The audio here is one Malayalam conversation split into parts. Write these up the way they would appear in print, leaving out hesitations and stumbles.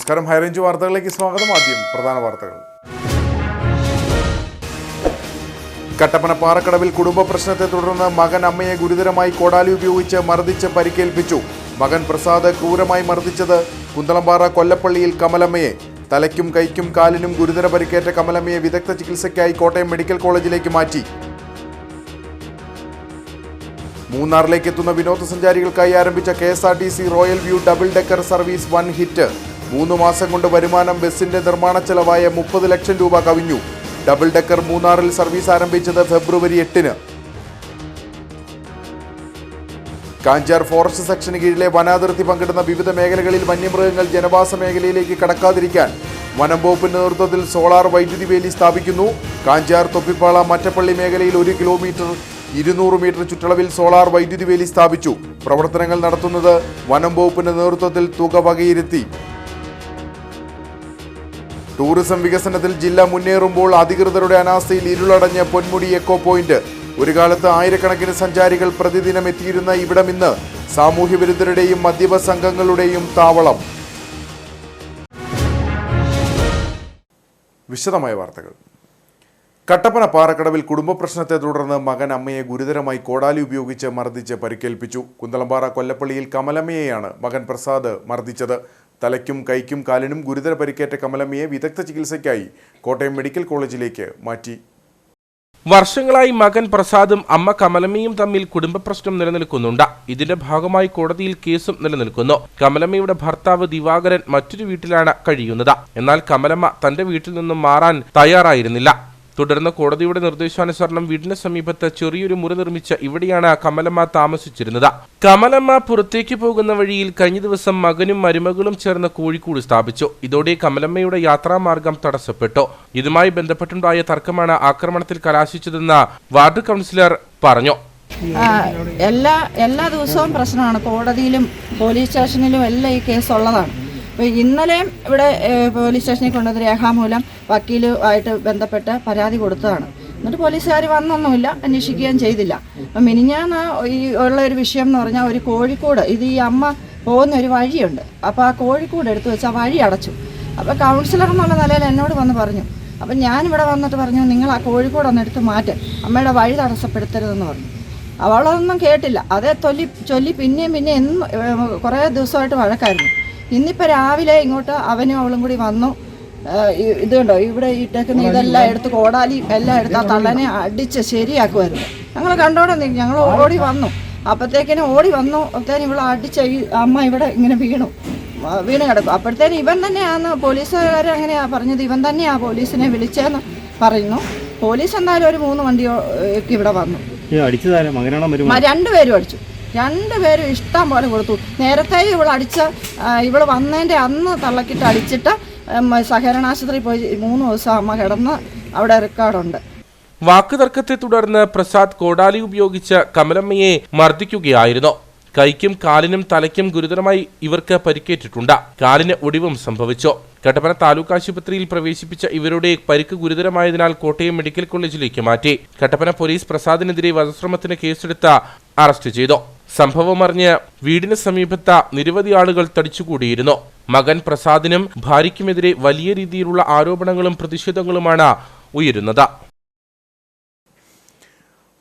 നമസ്കാരം. ഹൈറേഞ്ച് വാർത്തകളിലേക്ക് സ്വാഗതം. ആദ്യം പ്രധാന വാർത്തകൾ. കട്ടപ്പന പാറക്കടവിൽ കുടുംബ പ്രശ്നത്തെ തുടർന്ന് മകൻ അമ്മയെ ഗുരുതരമായി കോടാലി ഉപയോഗിച്ച് മർദ്ദിച്ച് പരിക്കേൽപ്പിച്ചു. മകൻ പ്രസാദ് ക്രൂരമായി മർദ്ദിച്ചത് കുന്തളംപാറ കൊല്ലപ്പള്ളിയിൽ കമലമ്മയെ. തലയ്ക്കും കൈക്കും കാലിനും ഗുരുതര പരിക്കേറ്റ കമലമ്മയെ വിദഗ്ധ ചികിത്സയ്ക്കായി കോട്ടയം മെഡിക്കൽ കോളേജിലേക്ക് മാറ്റി. മൂന്നാറിലേക്ക് എത്തുന്ന വിനോദസഞ്ചാരികൾക്കായി ആരംഭിച്ച KSRTC royal view double decker service one hit. 3 മാസം കൊണ്ട് വരുമാനം ബസിന്റെ നിർമ്മാണ ചെലവായ 30 ലക്ഷം രൂപ കവിഞ്ഞു. ഡബിൾ ഡെക്കർ മൂന്നാറിൽ സർവീസ് ആരംഭിച്ചത് ഫെബ്രുവരി 8-ന്. കാഞ്ചാർ ഫോറസ്റ്റ് സെക്ഷന് കീഴിലെ വനാതിർത്തി പങ്കിടുന്ന വിവിധ മേഖലകളിൽ വന്യമൃഗങ്ങൾ ജനവാസ മേഖലയിലേക്ക് കടക്കാതിരിക്കാൻ വനം വകുപ്പിന്റെ നേതൃത്വത്തിൽ സോളാർ വൈദ്യുതി വേലി സ്ഥാപിക്കുന്നു. കാഞ്ചാർ തൊപ്പിപ്പാള മറ്റപ്പള്ളി മേഖലയിൽ 1 കിലോമീറ്റർ 200 മീറ്റർ ചുറ്റളവിൽ സോളാർ വൈദ്യുതി വേലി സ്ഥാപിച്ചു. പ്രവർത്തനങ്ങൾ നടത്തുന്നത് വനം വകുപ്പിന്റെ നേതൃത്വത്തിൽ തുക വകയിരുത്തി. ടൂറിസം വികസനത്തിൽ ജില്ല മുന്നേറുമ്പോൾ അധികൃതരുടെ അനാസ്ഥയിൽ ഇരുളടഞ്ഞ പൊന്മുടി എക്കോ പോയിന്റ്. ഒരു കാലത്ത് ആയിരക്കണക്കിന് സഞ്ചാരികൾ പ്രതിദിനം എത്തിയിരുന്ന ഇവിടം ഇന്ന് സാമൂഹ്യവിരുദ്ധരുടെയും മദ്യപ സംഘങ്ങളുടെയും താവളം. വിശദമായ വാർത്തകൾ. കട്ടപ്പന പാറക്കടവിൽ കുടുംബ പ്രശ്നത്തെ തുടർന്ന് മകൻ അമ്മയെ ഗുരുതരമായി കോടാലി ഉപയോഗിച്ച് മർദ്ദിച്ച് പരിക്കേൽപ്പിച്ചു. കുന്തളംപാറ കൊല്ലപ്പള്ളിയിൽ കമലമ്മയെയാണ് മകൻ പ്രസാദ് മർദ്ദിച്ചത്. തലയ്ക്കും കൈക്കും കാലിനും ഗുരുതര പരിക്കേറ്റ കമലമ്മയെ വിദഗ്ധ ചികിത്സയ്ക്കായി കോട്ടയം മെഡിക്കൽ കോളേജിലേക്ക് മാറ്റി. വർഷങ്ങളായി മകൻ പ്രസാദും അമ്മ കമലമ്മയും തമ്മിൽ കുടുംബ പ്രശ്നം നിലനിൽക്കുന്നുണ്ട്. ഇതിന്റെ ഭാഗമായി കോടതിയിൽ കേസും നിലനിൽക്കുന്നു. കമലമ്മയുടെ ഭർത്താവ് ദിവാകരൻ മറ്റൊരു വീട്ടിലാണ് കഴിയുന്നത്. എന്നാൽ കമലമ്മ തന്റെ വീട്ടിൽ നിന്നും മാറാൻ തയ്യാറായിരുന്നില്ല. തുടർന്ന് കോടതിയുടെ നിർദ്ദേശാനുസരണം വീടിന് സമീപത്ത് ചെറിയൊരു മുറി നിർമ്മിച്ച് ഇവിടെയാണ് കമലമ്മ താമസിച്ചിരുന്നത്. കമലമ്മ പുറത്തേക്ക് പോകുന്ന വഴിയിൽ കഴിഞ്ഞ ദിവസം മകനും മരുമകളും ചേർന്ന് കോഴിക്കൂട് സ്ഥാപിച്ചു. ഇതോടെ കമലമ്മയുടെ യാത്രാമാർഗം തടസ്സപ്പെട്ടു. ഇതുമായി ബന്ധപ്പെട്ടുണ്ടായ തർക്കമാണ് ആക്രമണത്തിൽ കലാശിച്ചതെന്ന് വാർഡ് കൗൺസിലർ പറഞ്ഞു. എല്ലാ ദിവസവും പ്രശ്നമാണ്. കോടതിയിലും പോലീസ് സ്റ്റേഷനിലും എല്ലാം ഈ കേസ് ഉള്ളതാണ്. അപ്പോൾ ഇന്നലെയും ഇവിടെ പോലീസ് സ്റ്റേഷനിൽ കൊണ്ടുവന്ന് രേഖാമൂലം വക്കീലുമായിട്ട് ബന്ധപ്പെട്ട് പരാതി കൊടുത്തതാണ്. എന്നിട്ട് പോലീസുകാർ വന്നൊന്നുമില്ല, അന്വേഷിക്കുകയും ചെയ്തില്ല. അപ്പം മിനിഞ്ഞാന്ന് ഈ ഉള്ള ഒരു വിഷയം എന്ന് പറഞ്ഞാൽ ഒരു കോഴിക്കോട്, ഇത് ഈ അമ്മ പോകുന്ന ഒരു വഴിയുണ്ട്. അപ്പോൾ ആ കോഴിക്കോട് എടുത്തു വെച്ച് ആ വഴി അടച്ചു. അപ്പോൾ കൗൺസിലർ എന്നുള്ള നിലയിൽ എന്നോട് വന്ന് പറഞ്ഞു. അപ്പം ഞാനിവിടെ വന്നിട്ട് പറഞ്ഞു, നിങ്ങൾ ആ കോഴിക്കോട് ഒന്ന് എടുത്ത് മാറ്റ്, അമ്മയുടെ വഴി തടസ്സപ്പെടുത്തരുതെന്ന് പറഞ്ഞു. അവളതൊന്നും കേട്ടില്ല. അതേ ചൊല്ലി പിന്നെയും എന്നും കുറേ ദിവസമായിട്ട് വഴക്കായിരുന്നു. ഇന്നിപ്പോൾ രാവിലെ ഇങ്ങോട്ട് അവനും അവളും കൂടി വന്നു. ഇതുണ്ടോ ഇവിടെ ഇട്ടേക്കുന്ന ഇതെല്ലാം എടുത്ത് കോടാലി എല്ലാം എടുത്ത് ആ തള്ളനെ അടിച്ച് ശരിയാക്കുമായിരുന്നു. ഞങ്ങൾ കണ്ടോടെ ഞങ്ങൾ ഓടി വന്നു. അപ്പോഴത്തേക്കിനും ഓടി വന്നു. അപ്പോഴത്തേനും ഇവിടെ അടിച്ച ഈ അമ്മ ഇവിടെ ഇങ്ങനെ വീണ് കിടക്കും. അപ്പോഴത്തേനും ഇവൻ തന്നെയാന്ന് പോലീസുകാർ അങ്ങനെയാണ് പറഞ്ഞത്. ഇവൻ തന്നെയാണ് പോലീസിനെ വിളിച്ചതെന്ന് പറയുന്നു. പോലീസ് എന്തായാലും ഒരു 3 വണ്ടിയൊക്കെ ഇവിടെ വന്നു. രണ്ടുപേരും അടിച്ചു. രണ്ടുപേരും ഇഷ്ടം പോലെ കൊടുത്തു. നേരത്തെ ഇവൾ വന്നതിൻ്റെ അന്ന് തള്ളക്കിട്ട് അടിച്ചിട്ട് സഹകരണാശുപത്രിയിൽ പോയി 3 ദിവസം അമ്മ കിടന്ന് അവിടെ റെക്കോർഡുണ്ട്. വാക്കുതർക്കത്തെ തുടർന്ന് പ്രസാദ് കോടാലി ഉപയോഗിച്ച് കമലമ്മയെ മർദ്ദിക്കുകയായിരുന്നു. കൈക്കും കാലിനും തലയ്ക്കും ഗുരുതരമായി ഇവർക്ക് പരിക്കേറ്റിട്ടുണ്ട്. കാലിന് ഒടിവും സംഭവിച്ചു. കട്ടപ്പന താലൂക്ക് ആശുപത്രിയിൽ പ്രവേശിപ്പിച്ച ഇവരുടെ പരിക്ക് ഗുരുതരമായതിനാൽ കോട്ടയം മെഡിക്കൽ കോളേജിലേക്ക് മാറ്റി. കട്ടപ്പന പോലീസ് പ്രസാദിനെതിരെ വധശ്രമത്തിന് കേസെടുത്ത് അറസ്റ്റ് ചെയ്തു. സംഭവമറിഞ്ഞ് വീടിന് സമീപത്ത് നിരവധി ആളുകൾ തടിച്ചുകൂടിയിരുന്നു. മകൻ പ്രസാദിനും ഭാര്യയ്ക്കുമെതിരെ വലിയ രീതിയിലുള്ള ആരോപണങ്ങളും പ്രതിഷേധങ്ങളുമാണ് ഉയരുന്നത്.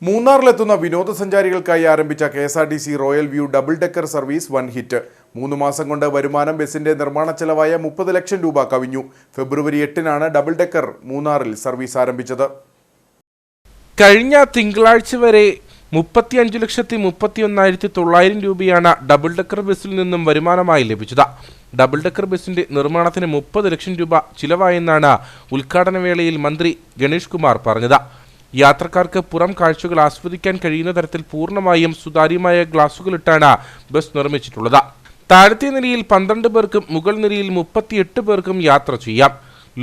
മൂന്നാറിലെത്തുന്ന വിനോദസഞ്ചാരികൾക്കായി ആരംഭിച്ച KSRTC royal view double decker service one hit. 3 മാസം കൊണ്ട് വരുമാനം ബസിന്റെ നിർമ്മാണ ചെലവായ 30 ലക്ഷം രൂപ കവിഞ്ഞു. ഫെബ്രുവരി 8-നാണ് ഡബിൾ ഡെക്കർ മൂന്നാറിൽ സർവീസ് ആരംഭിച്ചത്. കഴിഞ്ഞ തിങ്കളാഴ്ച വരെ 35,31,900 രൂപയാണ് ഡബിൾ ഡെക്കർ ബസ്സിൽ നിന്നും വരുമാനമായി ലഭിച്ചത്. ഡബിൾ ഡെക്കർ ബസിന്റെ നിർമ്മാണത്തിന് 30 ലക്ഷം രൂപ ചിലവായെന്നാണ് ഉദ്ഘാടന വേളയിൽ മന്ത്രി ഗണേഷ് കുമാർ പറഞ്ഞത്. യാത്രക്കാർക്ക് പുറം കാഴ്ചകൾ ആസ്വദിക്കാൻ കഴിയുന്ന തരത്തിൽ പൂർണ്ണമായും സുതാര്യമായ ഗ്ലാസുകളിട്ടാണ് ബസ് നിർമ്മിച്ചിട്ടുള്ളത്. താഴത്തെ നിലയിൽ 12 പേർക്കും മുകൾ നിലയിൽ 38 പേർക്കും യാത്ര ചെയ്യാം.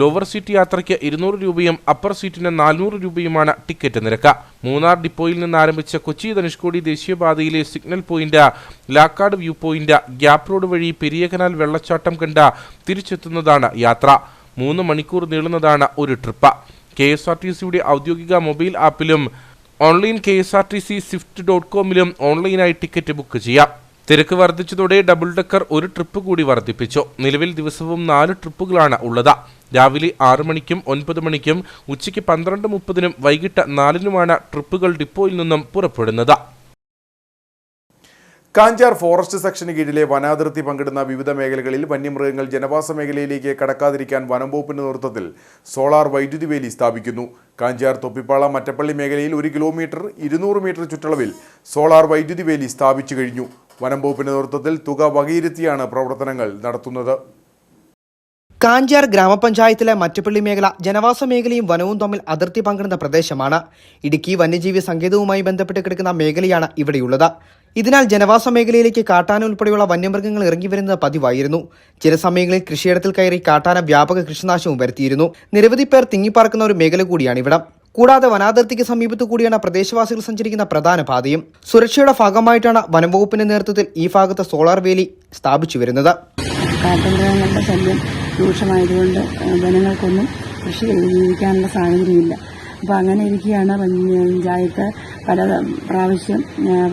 ലോവർ സീറ്റ് യാത്രയ്ക്ക് 200 രൂപയും അപ്പർ സീറ്റിന് 400 രൂപയുമാണ് ടിക്കറ്റ് നിരക്ക്. മൂന്നാർ ഡിപ്പോയിൽ നിന്ന് ആരംഭിച്ച കൊച്ചി ധനുഷ്കോടി ദേശീയപാതയിലെ signal point, Lakkad view point, gap road വഴി പെരിയ കനാൽ വെള്ളച്ചാട്ടം കണ്ട് തിരിച്ചെത്തുന്നതാണ് യാത്ര. 3 മണിക്കൂർ നീളുന്നതാണ് ഒരു ട്രിപ്പ്. KSRTCയുടെ ഔദ്യോഗിക മൊബൈൽ ആപ്പിലും ഓൺലൈൻ KSRTC Swift.com ഓൺലൈനായി ടിക്കറ്റ് ബുക്ക് ചെയ്യാം. തിരക്ക് വർദ്ധിച്ചതോടെ ഡബിൾ ഡെക്കർ ഒരു ട്രിപ്പ് കൂടി വർദ്ധിപ്പിച്ചു. നിലവിൽ ദിവസവും 4 ട്രിപ്പുകളാണ് ഉള്ളത്. രാവിലെ 6 മണിക്കും 9 മണിക്കും ഉച്ചയ്ക്ക് 12:30 വൈകിട്ട് 4-നുമാണ് ട്രിപ്പുകൾ ഡിപ്പോയിൽ നിന്നും പുറപ്പെടുന്നത്. കാഞ്ചാർ ഫോറസ്റ്റ് സെക്ഷന് കീഴിലെ വനാതിർത്തി പങ്കിടുന്ന വിവിധ മേഖലകളിൽ വന്യമൃഗങ്ങൾ ജനവാസ മേഖലയിലേക്ക് കടക്കാതിരിക്കാൻ വനം വകുപ്പിന്റെ നേതൃത്വത്തിൽ സോളാർ വൈദ്യുതി വേലി സ്ഥാപിക്കുന്നു. കാഞ്ചാർ തൊപ്പിപ്പാള മറ്റപ്പള്ളി മേഖലയിൽ 1 കിലോമീറ്റർ 200 മീറ്റർ ചുറ്റളവിൽ സോളാർ വൈദ്യുതി വേലി സ്ഥാപിച്ചു കഴിഞ്ഞു. വനം വകുപ്പിന്റെ നേതൃത്വത്തിൽ തുക വകയിരുത്തിയാണ് പ്രവർത്തനങ്ങൾ നടത്തുന്നത്. കാഞ്ചാർ ഗ്രാമപഞ്ചായത്തിലെ മറ്റപ്പള്ളി മേഖല ജനവാസ മേഖലയും വനവും തമ്മിൽ അതിർത്തി പങ്കിടുന്ന പ്രദേശമാണ്. ഇടുക്കി വന്യജീവി സങ്കേതവുമായി ബന്ധപ്പെട്ട് കിടക്കുന്ന മേഖലയാണ് ഇവിടെയുള്ളത്. ഇതിനാൽ ജനവാസ മേഖലയിലേക്ക് കാട്ടാന ഉൾപ്പെടെയുള്ള വന്യമൃഗങ്ങൾ ഇറങ്ങി വരുന്നത് പതിവായിരുന്നു. ചില സമയങ്ങളിൽ കൃഷിയിടത്തിൽ കയറി കാട്ടാന വ്യാപക കൃഷിനാശവും വരുത്തിയിരുന്നു. നിരവധി പേർ തിങ്ങിപ്പാർക്കുന്ന ഒരു മേഖല കൂടിയാണ് ഇവിടം. കൂടാതെ വനാതിർത്തിക്ക് സമീപത്തു കൂടിയാണ് പ്രദേശവാസികൾ സഞ്ചരിക്കുന്ന പ്രധാന പാതയും. സുരക്ഷയുടെ ഭാഗമായിട്ടാണ് വനംവകുപ്പിന്റെ നേതൃത്വത്തിൽ ഈ ഭാഗത്ത് സോളാർ വേലി സ്ഥാപിച്ചു വരുന്നത്. കാട്ടുമൃഗങ്ങളുടെ ശല്യം രൂക്ഷമായതുകൊണ്ട് ജനങ്ങൾക്കൊന്നും കൃഷി ചെയ്ത് ജീവിക്കാനുള്ള സാഹചര്യമില്ല. അപ്പോൾ അങ്ങനെ ഇരിക്കുകയാണ് പഞ്ചായത്ത് പല പ്രാവശ്യം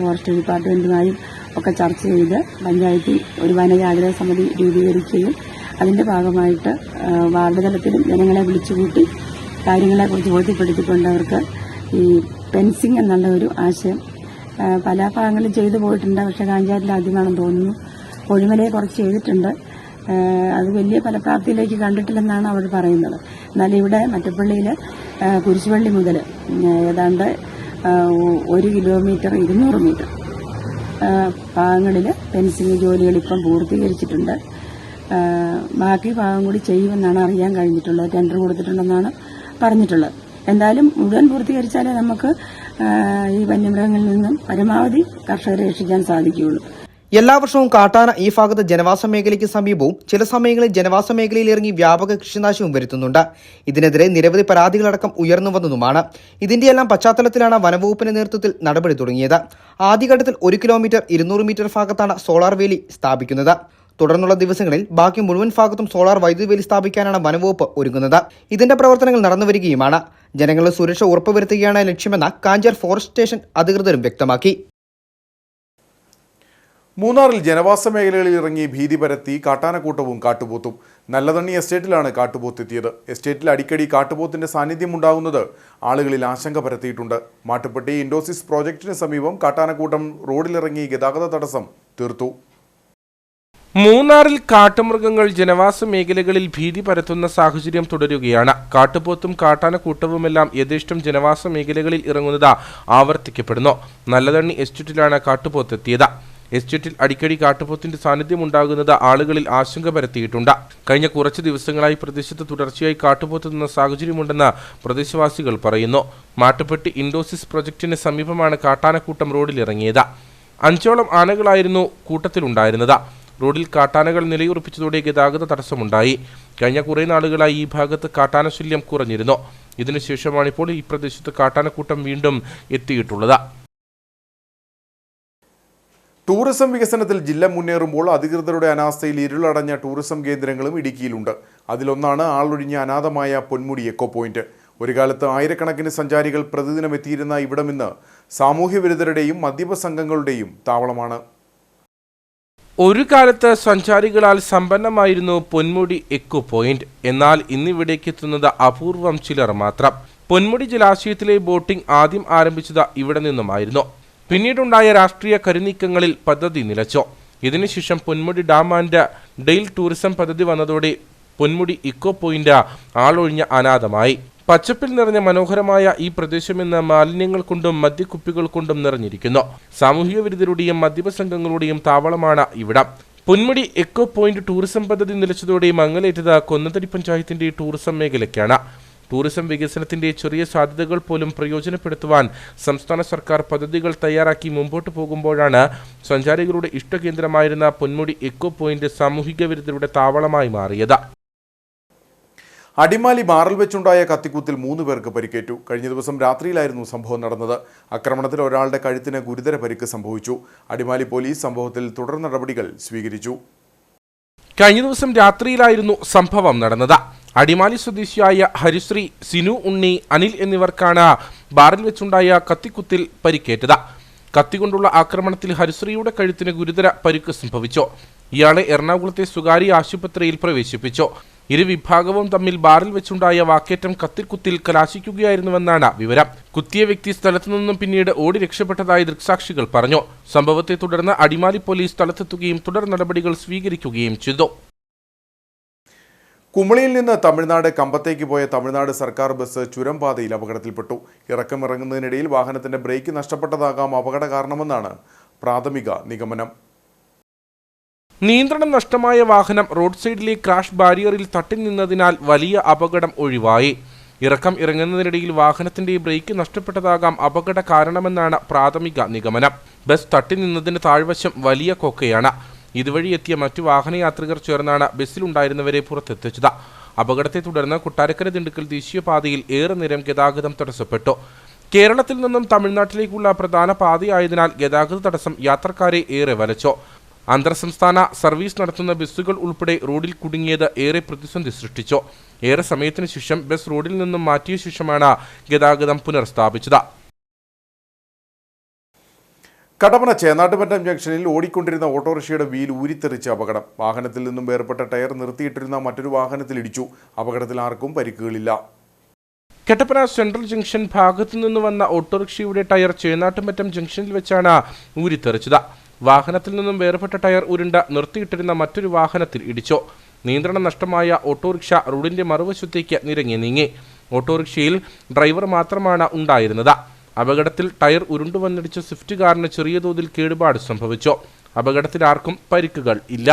ഫോറസ്റ്റ് ഡിപ്പാർട്ട്മെൻറ്റുമായും ഒക്കെ ചർച്ച ചെയ്ത് പഞ്ചായത്തിൽ ഒരു വനജാഗ്രതാ സമിതി രൂപീകരിക്കുകയും അതിൻ്റെ ഭാഗമായിട്ട് വാർഡ് തലത്തിലും ജനങ്ങളെ വിളിച്ചുകൂട്ടി കാര്യങ്ങളെക്കുറിച്ച് ബോധ്യപ്പെടുത്തിക്കൊണ്ട് അവർക്ക് ഈ ഫെൻസിങ് എന്നുള്ള ഒരു ആശയം പല ഭാഗങ്ങളിലും ചെയ്തു പോയിട്ടുണ്ട്. പക്ഷേ കാഞ്ചാറിൽ ആദ്യമാണെന്ന് തോന്നുന്നു. കൊഴിമലയെ കുറച്ച് ചെയ്തിട്ടുണ്ട്. അത് വലിയ ഫലപ്രാപ്തിയിലേക്ക് കണ്ടിട്ടില്ലെന്നാണ് അവർ പറയുന്നത്. എന്നാൽ ഇവിടെ മറ്റപ്പള്ളിയിൽ കുരിശുപള്ളി മുതൽ ഏതാണ്ട് 1 കിലോമീറ്റർ 200 മീറ്റർ ഭാഗങ്ങളിൽ ഫെൻസിങ് ജോലികൾ ഇപ്പം പൂർത്തീകരിച്ചിട്ടുണ്ട്. ബാക്കി ഭാഗം കൂടി ചെയ്യുമെന്നാണ് അറിയാൻ കഴിഞ്ഞിട്ടുള്ളത്. ടെൻഡർ കൊടുത്തിട്ടുണ്ടെന്നാണ് പറഞ്ഞിട്ടുള്ളത്. എന്തായാലും മുഴുവൻ പൂർത്തീകരിച്ചാലേ നമുക്ക് ഈ വന്യമൃഗങ്ങളിൽ നിന്നും പരമാവധി കർഷകരെ രക്ഷിക്കാൻ സാധിക്കുകയുള്ളൂ. എല്ലാ വർഷവും കാട്ടാന ഈ ഭാഗത്ത് ജനവാസ മേഖലയ്ക്ക് സമീപവും ചില സമയങ്ങളിൽ ജനവാസ മേഖലയിൽ ഇറങ്ങി വ്യാപക കൃഷിനാശവും വരുത്തുന്നുണ്ട്. ഇതിനെതിരെ നിരവധി പരാതികളടക്കം ഉയർന്നു വന്നതുമാണ്. ഇതിന്റെയെല്ലാം പശ്ചാത്തലത്തിലാണ് വനംവകുപ്പിന്റെ നേതൃത്വത്തിൽ നടപടി തുടങ്ങിയത്. ആദ്യഘട്ടത്തിൽ 1 കിലോമീറ്റർ 200 മീറ്റർ ഭാഗത്താണ് സോളാർ വേലി സ്ഥാപിക്കുന്നത്. തുടർന്നുള്ള ദിവസങ്ങളിൽ ബാക്കി മുഴുവൻ ഭാഗത്തും സോളാർ വൈദ്യുതി വേലി സ്ഥാപിക്കാനാണ് വനംവകുപ്പ് ഒരുങ്ങുന്നത്. ഇതിന്റെ പ്രവർത്തനങ്ങൾ നടന്നുവരികയുമാണ്. ജനങ്ങളുടെ സുരക്ഷ ഉറപ്പുവരുത്തുകയാണ് ലക്ഷ്യമെന്ന് കാഞ്ചാർ ഫോറസ്റ്റ് സ്റ്റേഷൻ അധികൃതരും വ്യക്തമാക്കി. മൂന്നാറിൽ ജനവാസ മേഖലകളിൽ ഇറങ്ങി ഭീതി പരത്തി കാട്ടാനക്കൂട്ടവും കാട്ടുപോത്തും. നല്ലതണ്ണി എസ്റ്റേറ്റിലാണ് കാട്ടുപോത്തെത്തിയത്. എസ്റ്റേറ്റിൽ അടിക്കടി കാട്ടുപോത്തിന്റെ സാന്നിധ്യമുണ്ടാകുന്നത് ആളുകളിൽ ആശങ്ക പരത്തിയിട്ടുണ്ട്. മാട്ടുപ്പെട്ടി ഇൻഡോസിസ് പ്രോജക്റ്റിന് സമീപം കാട്ടാനക്കൂട്ടം റോഡിലിറങ്ങി ഗതാഗത തടസ്സം തീർത്തു. മൂന്നാറിൽ കാട്ടുമൃഗങ്ങൾ ജനവാസ മേഖലകളിൽ ഭീതി പരത്തുന്ന സാഹചര്യം തുടരുകയാണ്. കാട്ടുപോത്തും കാട്ടാനക്കൂട്ടവുമെല്ലാം യഥേഷ്ടം ജനവാസ മേഖലകളിൽ ഇറങ്ങുന്നത് ആവർത്തിക്കപ്പെടുന്നു. നല്ലതണ്ണി എസ്റ്റേറ്റിലാണ് കാട്ടുപോത്തെത്തിയത്. എസ്റ്റേറ്റിൽ അടിക്കടി കാട്ടുപോത്തിന്റെ സാന്നിധ്യമുണ്ടാകുന്നത് ആളുകളിൽ ആശങ്ക പരത്തിയിട്ടുണ്ട്. കഴിഞ്ഞ കുറച്ച് ദിവസങ്ങളായി പ്രദേശത്ത് തുടർച്ചയായി കാട്ടുപോത്തുന്ന സാഹചര്യമുണ്ടെന്ന് പ്രദേശവാസികൾ പറയുന്നു. മാട്ടുപ്പെട്ടി ഇൻഡോസിസ് പ്രൊജക്ടിന് സമീപമാണ് കാട്ടാനക്കൂട്ടം റോഡിലിറങ്ങിയത്. 5ഓളം ആനകളായിരുന്നു കൂട്ടത്തിലുണ്ടായിരുന്നത്. റോഡിൽ കാട്ടാനകൾ നിലയുറപ്പിച്ചതോടെ ഗതാഗത തടസ്സമുണ്ടായി. കഴിഞ്ഞ കുറേ നാളുകളായി ഈ ഭാഗത്ത് കാട്ടാനശല്യം കുറഞ്ഞിരുന്നു. ഇതിനുശേഷമാണിപ്പോൾ ഈ പ്രദേശത്ത് കാട്ടാനക്കൂട്ടം വീണ്ടും എത്തിയിട്ടുള്ളത്. ടൂറിസം വികസനത്തിൽ ജില്ല മുന്നേറുമ്പോൾ അധികൃതരുടെ അനാസ്ഥയിൽ ഇരുളടഞ്ഞ ടൂറിസം കേന്ദ്രങ്ങളും ഇടുക്കിയിലുണ്ട്. അതിലൊന്നാണ് ആളൊഴിഞ്ഞ അനാഥമായ പൊന്മുടി എക്കോ പോയിന്റ്. ഒരു കാലത്ത് ആയിരക്കണക്കിന് സഞ്ചാരികൾ പ്രതിദിനം എത്തിയിരുന്ന ഇവിടമിന്ന് സാമൂഹ്യവിരുദ്ധരുടെയും മദ്യപ സംഘങ്ങളുടെയും താവളമാണ്. ഒരു കാലത്ത് സഞ്ചാരികളാൽ സമ്പന്നമായിരുന്നു പൊന്മുടി എക്കോ പോയിന്റ്. എന്നാൽ ഇന്നിവിടേക്ക് എത്തുന്നത് അപൂർവം ചിലർ മാത്രം. പൊന്മുടി ജലാശയത്തിലെ ബോട്ടിംഗ് ആദ്യം ആരംഭിച്ചത് ഇവിടെ നിന്നുമായിരുന്നു. പിന്നീടുണ്ടായ രാഷ്ട്രീയ കരുനീക്കങ്ങളിൽ പദ്ധതി നിലച്ചു. ഇതിനുശേഷം Ponmudi dam and Dale tourism പദ്ധതി വന്നതോടെ പൊന്മുടി ഇക്കോ പോയിന്റ് ആളൊഴിഞ്ഞ അനാഥമായി. പച്ചപ്പിൽ നിറഞ്ഞ മനോഹരമായ ഈ പ്രദേശമെന്ന് മാലിന്യങ്ങൾ കൊണ്ടും മദ്യക്കുപ്പികൾ കൊണ്ടും നിറഞ്ഞിരിക്കുന്നു. സാമൂഹിക വിരുദ്ധരുടെയും മദ്യപ സംഘങ്ങളുടെയും താവളമാണ് ഇവിടം. പൊന്മുടി എക്കോ പോയിന്റ് ടൂറിസം പദ്ധതി നിലച്ചതോടെ മങ്ങലേറ്റത് കൊന്നത്തടി പഞ്ചായത്തിന്റെ ടൂറിസം മേഖലയ്ക്കാണ്. ടൂറിസം വികസനത്തിന്റെ ചെറിയ സാധ്യതകൾ പോലും പ്രയോജനപ്പെടുത്തുവാൻ സംസ്ഥാന സർക്കാർ പദ്ധതികൾ തയ്യാറാക്കി മുമ്പോട്ട് പോകുമ്പോഴാണ് സഞ്ചാരികളുടെ ഇഷ്ടകേന്ദ്രമായിരുന്ന പൊന്മുടി എക്കോ പോയിന്റ് സാമൂഹിക വിരുദ്ധരുടെ താവളമായി മാറിയത്. അടിമാലി ബാറിൽ വെച്ചുണ്ടായ കത്തിക്കുത്തിൽ 3 പേർക്ക് പരിക്കേറ്റു. കഴിഞ്ഞ ദിവസം രാത്രിയിലായിരുന്നു സംഭവം നടന്നത്. ആക്രമണത്തിൽ ഒരാളുടെ കഴുത്തിന് ഗുരുതര പരിക്ക് സംഭവിച്ചു. അടിമാലി പോലീസ് സംഭവത്തിൽ തുടർ നടപടികൾ സ്വീകരിച്ചു. കഴിഞ്ഞ ദിവസം രാത്രിയിലായിരുന്നു സംഭവം നടന്നത്. അടിമാലി സ്വദേശിയായ ഹരിശ്രീ, സിനു ഉണ്ണി, അനിൽ എന്നിവർക്കാണ് ബാറിൽ വെച്ചുണ്ടായ കത്തിക്കുത്തിൽ പരിക്കേറ്റത്. കത്തികൊണ്ടുള്ള ആക്രമണത്തിൽ ഹരിശ്രീയുടെ കഴുത്തിന് ഗുരുതര പരിക്ക് സംഭവിച്ചു. ഇയാളെ എറണാകുളത്തെ സ്വകാര്യ ആശുപത്രിയിൽ പ്രവേശിപ്പിച്ചു. ഇരു വിഭാഗവും തമ്മിൽ ബാറിൽ വെച്ചുണ്ടായ വാക്കേറ്റം കത്തിക്കുത്തിൽ കലാശിക്കുകയായിരുന്നുവെന്നാണ് വിവരം. കുത്തിയ വ്യക്തി സ്ഥലത്തുനിന്നും പിന്നീട് ഓടി രക്ഷപ്പെട്ടതായി ദൃക്സാക്ഷികൾ പറഞ്ഞു. സംഭവത്തെ തുടർന്ന് അടിമാലി പോലീസ് സ്ഥലത്തെത്തുകയും തുടർ നടപടികൾ സ്വീകരിക്കുകയും ചെയ്തു. കുമളിയിൽ നിന്ന് തമിഴ്നാട് കമ്പത്തേക്ക് പോയ തമിഴ്നാട് സർക്കാർ ബസ് ചുരംപാതയിൽ അപകടത്തിൽപ്പെട്ടു. ഇറക്കമിറങ്ങുന്നതിനിടയിൽ വാഹനത്തിന്റെ ബ്രേക്ക് നഷ്ടപ്പെട്ടതാകാം അപകട കാരണമെന്നാണ് പ്രാഥമിക നിഗമനം. നിയന്ത്രണം നഷ്ടമായ വാഹനം റോഡ് സൈഡിലെ ക്രാഷ് ബാരിയറിൽ തട്ടി നിന്നതിനാൽ വലിയ അപകടം ഒഴിവായി. ഇറക്കം ഇറങ്ങുന്നതിനിടയിൽ വാഹനത്തിന്റെ ബ്രേക്ക് നഷ്ടപ്പെട്ടതാകാം അപകട കാരണമെന്നാണ് പ്രാഥമിക നിഗമനം. ബസ് തട്ടി നിന്നതിന് താഴ്വശം വലിയ കൊക്കയാണ്. ഇതുവഴി എത്തിയ മറ്റു വാഹനയാത്രികർ ചേർന്നാണ് ബസ്സിലുണ്ടായിരുന്നവരെ പുറത്തെത്തിച്ചത്. അപകടത്തെ തുടർന്ന് കൊട്ടാരക്കര ദിണ്ടുക്കൽ ദേശീയപാതയിൽ ഏറെ നേരം ഗതാഗതം തടസ്സപ്പെട്ടു. കേരളത്തിൽ നിന്നും തമിഴ്നാട്ടിലേക്കുള്ള പ്രധാന പാതയായതിനാൽ ഗതാഗത തടസ്സം യാത്രക്കാരെ ഏറെ വലച്ചു. അന്തർ സംസ്ഥാന സർവീസ് നടത്തുന്ന ബസ്സുകൾ ഉൾപ്പെടെ റോഡിൽ കുടുങ്ങിയത് ഏറെ പ്രതിസന്ധി സൃഷ്ടിച്ചു. ഏറെ സമയത്തിന് ശേഷം ബസ് റോഡിൽ നിന്നും മാറ്റിയ ശേഷമാണ് ഗതാഗതം പുനഃസ്ഥാപിച്ചത്. കടപ്പന ചേന്നാട്ടുമറ്റം ജംഗ്ഷനിൽ ഓടിക്കൊണ്ടിരുന്ന ഓട്ടോറിക്ഷയുടെ വീൽ ഊരിത്തെറിച്ച അപകടം. വാഹനത്തിൽ നിന്നും വേർപെട്ട ടയർ നിർത്തിയിട്ടിരുന്ന മറ്റൊരു വാഹനത്തിൽ ഇടിച്ചു. അപകടത്തിൽ ആർക്കും പരിക്കുകളില്ല. കട്ടപ്പന സെൻട്രൽ ജംഗ്ഷൻ ഭാഗത്തു നിന്ന് വന്ന ഓട്ടോറിക്ഷയുടെ ടയർ ചേന്നാട്ടുമറ്റം ജംഗ്ഷനിൽ വെച്ചാണ് ഊരിത്തെറിച്ചത്. വാഹനത്തിൽ നിന്നും വേർപെട്ട ടയർ ഉരുണ്ട നിർത്തിയിട്ടിരുന്ന മറ്റൊരു വാഹനത്തിൽ ഇടിച്ചു. നിയന്ത്രണം നഷ്ടമായ ഓട്ടോറിക്ഷ റോഡിന്റെ മറുവശത്തേക്ക് നിരങ്ങി നീങ്ങി. ഓട്ടോറിക്ഷയിൽ ഡ്രൈവർ മാത്രമാണ് ഉണ്ടായിരുന്നത്. അപകടത്തിൽ ടയർ ഉരുണ്ടുവന്നിടിച്ച സ്വിഫ്റ്റ് കാറിന് ചെറിയ തോതിൽ കേടുപാട് സംഭവിച്ചു. അപകടത്തിൽ ആർക്കും പരിക്കുകൾ ഇല്ല.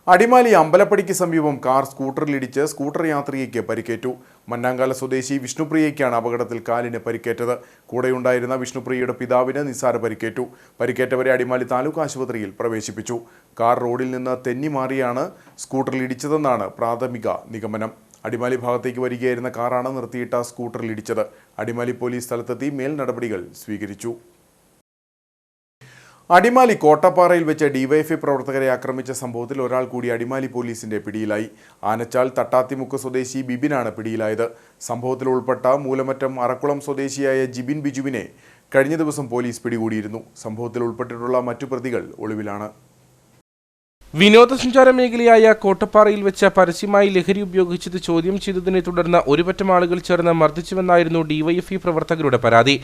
അടിമാലി അമ്പലപ്പടിക്ക് സമീപം കാർ സ്കൂട്ടറിലിടിച്ച് സ്കൂട്ടർ യാത്രികയ്ക്ക് പരിക്കേറ്റു. മന്നാങ്കാല സ്വദേശി വിഷ്ണുപ്രിയയ്ക്കാണ് അപകടത്തിൽ കാലിന് പരിക്കേറ്റത്. കൂടെയുണ്ടായിരുന്ന വിഷ്ണുപ്രിയയുടെ പിതാവിന് നിസ്സാര പരിക്കേറ്റു. പരിക്കേറ്റവരെ അടിമാലി താലൂക്ക് ആശുപത്രിയിൽ പ്രവേശിപ്പിച്ചു. കാർ റോഡിൽ നിന്ന് തെന്നി മാറിയാണ് സ്കൂട്ടറിലിടിച്ചതെന്നാണ് പ്രാഥമിക നിഗമനം. അടിമാലി ഭാഗത്തേക്ക് വരികയായിരുന്ന കാറാണ് നിർത്തിയിട്ട സ്കൂട്ടറിലിടിച്ചത്. അടിമാലി പോലീസ് സ്ഥലത്തെത്തി മേൽ നടപടികൾ സ്വീകരിച്ചു. അടിമാലി കോട്ടപ്പാറയിൽ വെച്ച് ഡിവൈഎഫ്ഐ പ്രവർത്തകരെ ആക്രമിച്ച സംഭവത്തിൽ ഒരാൾ കൂടി അടിമാലി പോലീസിന്റെ പിടിയിലായി. ആനച്ചാൽ തട്ടാത്തിമുക്ക് സ്വദേശി ബിബിനാണ് പിടിയിലായത്. സംഭവത്തിൽ ഉൾപ്പെട്ട മൂലമറ്റം അറക്കുളം സ്വദേശിയായ ജിബിൻ ബിജുവിനെ കഴിഞ്ഞ ദിവസം പോലീസ് പിടികൂടിയിരുന്നു. സംഭവത്തിൽ ഉൾപ്പെട്ടിട്ടുള്ള മറ്റു പ്രതികൾ ഒളിവിലാണ്. വിനോദസഞ്ചാര മേഖലയായ കോട്ടപ്പാറയിൽ വെച്ച് പരസ്യമായി ലഹരി ഉപയോഗിച്ചത് ചോദ്യം ചെയ്തതിനെ തുടർന്ന് ഒരുപറ്റം ആളുകൾ ചേർന്ന് മർദ്ദിച്ചുവെന്നായിരുന്നു ഡിവൈഎഫ്ഐ പ്രവർത്തകരുടെ പരാതി.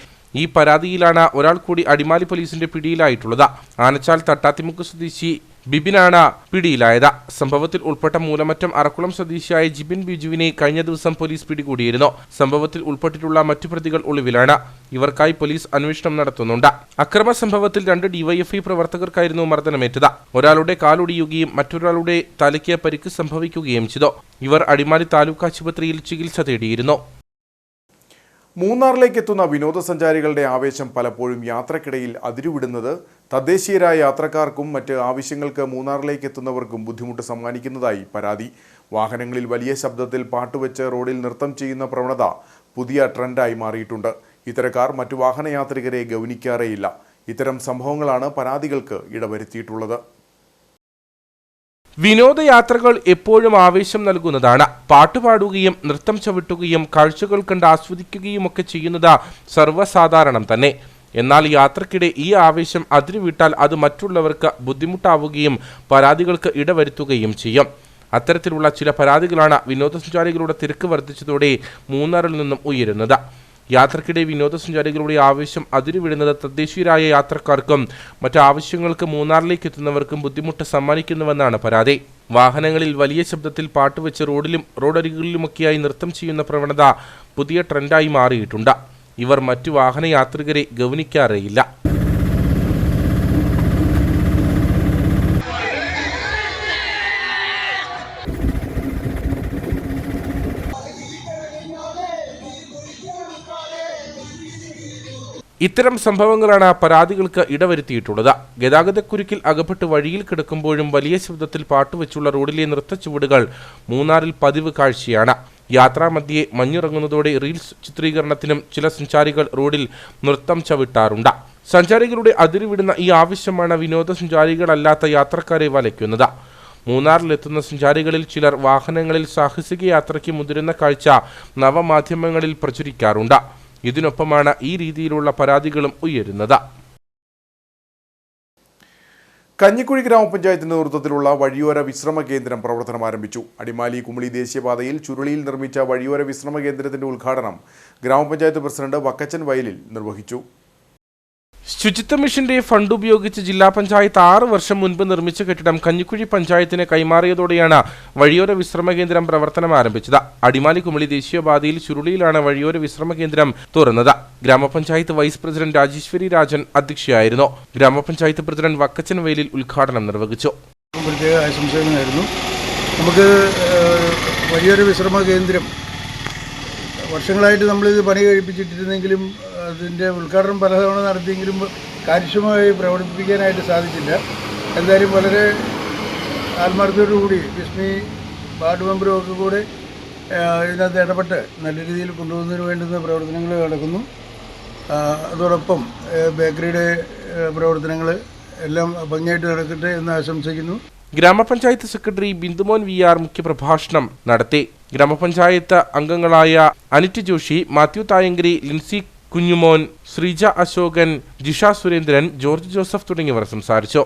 ഈ പരാതിയിലാണ് ഒരാൾ കൂടി അടിമാലി പോലീസിന്റെ പിടിയിലായിട്ടുള്ളത്. ആനച്ചാൽ തട്ടാത്തിമുക്ക് സ്വദേശി ബിബിനാണ് പിടിയിലായത്. സംഭവത്തിൽ ഉൾപ്പെട്ട മൂലമറ്റം അറക്കുളം സ്വദേശിയായ ജിബിൻ ബിജുവിനെ കഴിഞ്ഞ ദിവസം പോലീസ് പിടികൂടിയിരുന്നു. സംഭവത്തിൽ ഉൾപ്പെട്ടിട്ടുള്ള മറ്റു പ്രതികൾ ഒളിവിലാണ്. ഇവർക്കായി പോലീസ് അന്വേഷണം നടത്തുന്നുണ്ട്. അക്രമ സംഭവത്തിൽ 2 ഡിവൈഎഫ്ഐ പ്രവർത്തകർക്കായിരുന്നു മർദ്ദനമേറ്റത്. ഒരാളുടെ കാലൊടിയുകയും മറ്റൊരാളുടെ തലയ്ക്ക് പരിക്ക് സംഭവിക്കുകയും ചെയ്തു. ഇവർ അടിമാലി താലൂക്ക് ആശുപത്രിയിൽ ചികിത്സ തേടിയിരുന്നു. മൂന്നാറിലേക്ക് എത്തുന്ന വിനോദസഞ്ചാരികളുടെ ആവേശം പലപ്പോഴും യാത്രക്കിടയിൽ അതിരുവിടുന്നത് തദ്ദേശീയരായ യാത്രക്കാർക്കും മറ്റ് ആവശ്യങ്ങൾക്ക് മൂന്നാറിലേക്ക് എത്തുന്നവർക്കും ബുദ്ധിമുട്ട് സമ്മാനിക്കുന്നതായി പരാതി. വാഹനങ്ങളിൽ വലിയ ശബ്ദത്തിൽ പാട്ടുവെച്ച് റോഡിൽ നൃത്തം ചെയ്യുന്ന പ്രവണത പുതിയ ട്രെൻഡായി മാറിയിട്ടുണ്ട്. ഇത്തരക്കാർ മറ്റു വാഹനയാത്രികരെ ഗൗനിക്കാറേയില്ല. ഇത്തരം സംഭവങ്ങളാണ് പരാതികൾക്ക് ഇടവരുത്തിയിട്ടുള്ളത്. വിനോദയാത്രകൾ എപ്പോഴും ആവേശം നൽകുന്നതാണ്. പാട്ടുപാടുകയും നൃത്തം ചവിട്ടുകയും കാഴ്ചകൾ കണ്ട് ആസ്വദിക്കുകയുമൊക്കെ ചെയ്യുന്നത് സർവ്വസാധാരണം തന്നെ. എന്നാൽ യാത്രക്കിടെ ഈ ആവേശം അതിരുവിട്ടാൽ അത് മറ്റുള്ളവർക്ക് ബുദ്ധിമുട്ടാവുകയും പരാതികൾക്ക് ഇടവരുത്തുകയും ചെയ്യും. അത്തരത്തിലുള്ള ചില പരാതികളാണ് വിനോദസഞ്ചാരികളുടെ തിരക്ക് വർദ്ധിച്ചതോടെ മൂന്നാറിൽ നിന്നും ഉയരുന്നത്. യാത്രക്കിടെ വിനോദസഞ്ചാരികളുടെ ആവേശം അതിരുവിടുന്നത് തദ്ദേശീയരായ യാത്രക്കാർക്കും മറ്റു ആവശ്യങ്ങൾക്ക് മൂന്നാറിലേക്ക് എത്തുന്നവർക്കും ബുദ്ധിമുട്ട് സമ്മാനിക്കുന്നുവെന്നാണ് പരാതി. വാഹനങ്ങളിൽ വലിയ ശബ്ദത്തിൽ പാട്ടുവെച്ച് റോഡിലും റോഡരികളിലുമൊക്കെയായി നൃത്തം ചെയ്യുന്ന പ്രവണത പുതിയ ട്രെൻഡായി മാറിയിട്ടുണ്ട്. ഇവർ മറ്റു വാഹനയാത്രികരെ ഗൗനിക്കാറേയില്ല. ഇത്തരം സംഭവങ്ങളാണ് പരാതികൾക്ക് ഇടവരുത്തിയിട്ടുള്ളത്. ഗതാഗതക്കുരുക്കിൽ അകപ്പെട്ട് വഴിയിൽ കിടക്കുമ്പോഴും വലിയ ശബ്ദത്തിൽ പാട്ടുവെച്ചുള്ള റോഡിലെ നൃത്തച്ചുവടുകൾ മൂന്നാറിൽ പതിവ് കാഴ്ചയാണ്. യാത്രാമധ്യേ മഞ്ഞിറങ്ങുന്നതോടെ റീൽസ് ചിത്രീകരണത്തിനും ചില സഞ്ചാരികൾ റോഡിൽ നൃത്തം ചവിട്ടാറുണ്ട്. സഞ്ചാരികളുടെ അതിരുവിടുന്ന ഈ ആവശ്യമാണ് വിനോദസഞ്ചാരികളല്ലാത്ത യാത്രക്കാരെ വലയ്ക്കുന്നത്. മൂന്നാറിലെത്തുന്ന സഞ്ചാരികളിൽ ചിലർ വാഹനങ്ങളിൽ സാഹസിക യാത്രയ്ക്ക് മുതിരുന്ന കാഴ്ച നവമാധ്യമങ്ങളിൽ പ്രചരിക്കാറുണ്ട്. ഇതിനൊപ്പമാണ് ഈ രീതിയിലുള്ള പരാതികളും ഉയരുന്നത്. കഞ്ഞിക്കുഴി ഗ്രാമപഞ്ചായത്തിന്റെ നേതൃത്വത്തിലുള്ള വഴിയോര വിശ്രമ കേന്ദ്രം പ്രവർത്തനം ആരംഭിച്ചു. അടിമാലി കുമളി ദേശീയപാതയിൽ ചുരുളിയിൽ നിർമ്മിച്ച വഴിയോര വിശ്രമ കേന്ദ്രത്തിന്റെ ഉദ്ഘാടനം ഗ്രാമപഞ്ചായത്ത് പ്രസിഡന്റ് വക്കച്ചൻ വയലിൽ നിർവഹിച്ചു. ശുചിത്വ മിഷന്റെ ഫണ്ട് ഉപയോഗിച്ച് ജില്ലാ പഞ്ചായത്ത് 6 വർഷം മുൻപ് നിർമ്മിച്ച കെട്ടിടം കഞ്ഞിക്കുഴി പഞ്ചായത്തിന് കൈമാറിയതോടെയാണ് വഴിയോര വിശ്രമ കേന്ദ്രം പ്രവർത്തനം ആരംഭിച്ചത്. അടിമാലി കുമളി ദേശീയപാതയിൽ ചുരുളിയിലാണ് വഴിയോര വിശ്രമ കേന്ദ്രം തുറന്നത്. ഗ്രാമപഞ്ചായത്ത് വൈസ് പ്രസിഡന്റ് രാജേശ്വരി രാജൻ അധ്യക്ഷയായിരുന്നു. ഗ്രാമപഞ്ചായത്ത് പ്രസിഡന്റ് വക്കച്ചൻ വയലിൽ ഉദ്ഘാടനം നിർവഹിച്ചു. പ്രത്യേക ആശംസകളായിരുന്നു. നമുക്ക് വഴിയോര വിശ്രമ കേന്ദ്രം വർഷങ്ങളായിട്ട് നമ്മളിത് പണി കഴിപ്പിച്ചിട്ടിരുന്നെങ്കിലും അതിൻ്റെ ഉദ്ഘാടനം പലതവണ നടത്തിയെങ്കിലും കാര്യക്ഷമമായി പ്രവർത്തിപ്പിക്കാനായിട്ട് സാധിച്ചില്ല. എന്തായാലും വളരെ ആത്മാർത്ഥതയോടുകൂടി ബിസ്മി വാർഡ് മെമ്പറും ഒക്കെ കൂടെ ഇതിനകത്ത് ഇടപെട്ട് നല്ല രീതിയിൽ കൊണ്ടുപോകുന്നതിന് വേണ്ടുന്ന പ്രവർത്തനങ്ങൾ നടക്കുന്നു. അതോടൊപ്പം ബേക്കറിയുടെ പ്രവർത്തനങ്ങൾ എല്ലാം ഭംഗിയായിട്ട് നടക്കട്ടെ എന്ന് ആശംസിക്കുന്നു. ഗ്രാമപഞ്ചായത്ത് സെക്രട്ടറി ബിന്ദുമോൻ VR മുഖ്യപ്രഭാഷണം നടത്തി. ഗ്രാമപഞ്ചായത്ത് അംഗങ്ങളായ അനിറ്റ് ജോഷി, മാത്യു തായങ്കരി, ലിൻസി കുഞ്ഞുമോൻ, ശ്രീജ അശോകൻ, ജിഷ സുരേന്ദ്രൻ, ജോർജ് ജോസഫ് തുടങ്ങിയവർ സംസാരിച്ചു.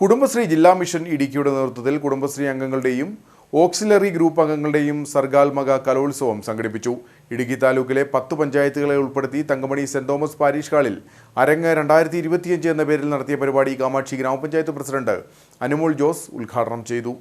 കുടുംബശ്രീ ജില്ലാ മിഷൻ ഇടുക്കിയുടെ നേതൃത്വത്തിൽ കുടുംബശ്രീ അംഗങ്ങളുടെയും ഓക്സിലറി ഗ്രൂപ്പ് അംഗങ്ങളുടെയും സർഗാത്മക കലോത്സവം സംഘടിപ്പിച്ചു. ഇടുക്കി താലൂക്കിലെ 10 പഞ്ചായത്തുകളെ ഉൾപ്പെടുത്തി തങ്കമണി സെന്റ് തോമസ് പാരിഷ് ഹാളിൽ അരങ്ങ് 2025 എന്ന പേരിൽ നടത്തിയ പരിപാടി കാമാക്ഷി ഗ്രാമപഞ്ചായത്ത് പ്രസിഡന്റ് അനുമോൾ ജോസ് ഉദ്ഘാടനം ചെയ്തു.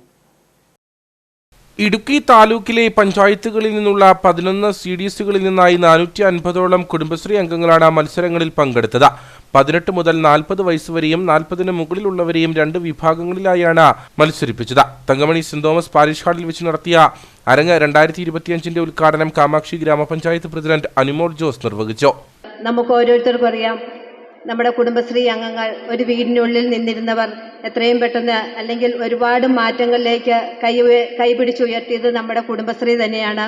ഇടുക്കി താലൂക്കിലെ പഞ്ചായത്തുകളിൽ നിന്നുള്ള 11 CDSകളിൽ നിന്നായി 450ഓളം കുടുംബശ്രീ അംഗങ്ങളാണ് മത്സരങ്ങളിൽ പങ്കെടുത്തത്. 18 മുതൽ 40 വയസ്സ് വരെയും 40ന് മുകളിലുള്ളവരെയും 2 വിഭാഗങ്ങളിലായാണ് മത്സരിപ്പിച്ചത്. തങ്കമണി സെന്റ് തോമസ് പാരിഷ് ഹാളിൽ വെച്ച് നടത്തിയ അരങ്ങ് 2025 ഉദ്ഘാടനം കാമാക്ഷി ഗ്രാമപഞ്ചായത്ത് പ്രസിഡന്റ് അനുമോൾ ജോസ് നിർവഹിച്ചു. നമുക്ക് ഓരോരുത്തർക്കും അറിയാം, നമ്മുടെ കുടുംബശ്രീ അംഗങ്ങൾ ഒരു വീടിനുള്ളിൽ നിന്നിരുന്നവർ എത്രയും പെട്ടെന്ന് അല്ലെങ്കിൽ ഒരുപാട് മാറ്റങ്ങളിലേക്ക് കൈപിടിച്ചുയർത്തിയത് നമ്മുടെ കുടുംബശ്രീ തന്നെയാണ്.